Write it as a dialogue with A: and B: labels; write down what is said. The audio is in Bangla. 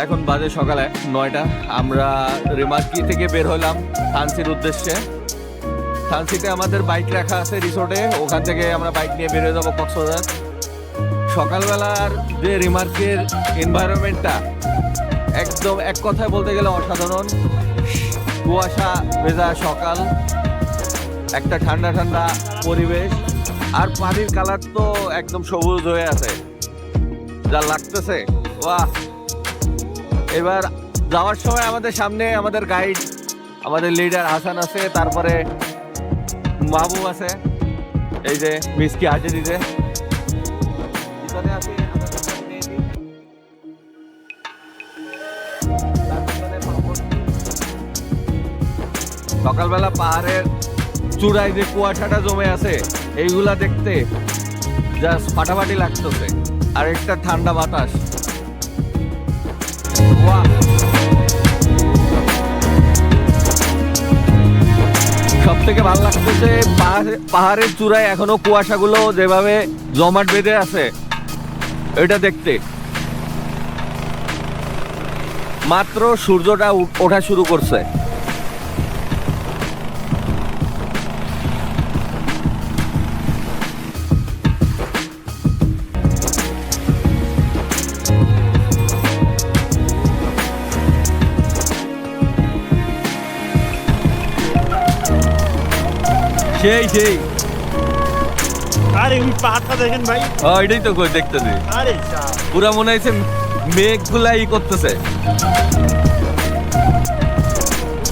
A: এখন বাজে সকালে 9টা। আমরা রিমার্কি থেকে বের হলাম থানসির উদ্দেশ্যে। থানসিতে আমাদের বাইক রাখা আছে রিসোর্টে, ওখান থেকে আমরা বাইক নিয়ে বের হয়ে যাবো কক্সবাজার। সকালবেলার যে রিমার্কের এনভায়রনমেন্টটা একদম এক কথায় বলতে গেলে অসাধারণ। কুয়াশা ভেজা সকাল, একটা ঠান্ডা ঠান্ডা পরিবেশ, আর পানির কালার তো একদম সবুজ হয়ে আছে, যা লাগতেছে বাহ। এবার যাওয়ার সময় আমাদের সামনে আমাদের গাইড, আমাদের লিডার হাসান আছে, তারপরে মাহবুব আছে, এই যে মিসকি হাজে দিতে সকালবেলা পাহাড়ের চূড়ায় যে কুয়াশাটা জমে আছে এইগুলা দেখতে জাস্ট ফাটাফাটি লাগতেছে, আর একটা ঠান্ডা বাতাস। বাহ, সব থেকে ভালো লাগতেছে পাহাড়ের চূড়ায় এখনো কুয়াশাগুলো যেভাবে জমাট বেঁধে আছে এটা দেখতে। মাত্র সূর্যটা ওঠা শুরু করছে। সেই সেই
B: আরে ওই পাহাড়টা দেখেন ভাই,
A: এটাই তো দেখতেছি,
B: আরে
A: পুরা মনে হয়েছে মেঘগুলা ই করতেছে।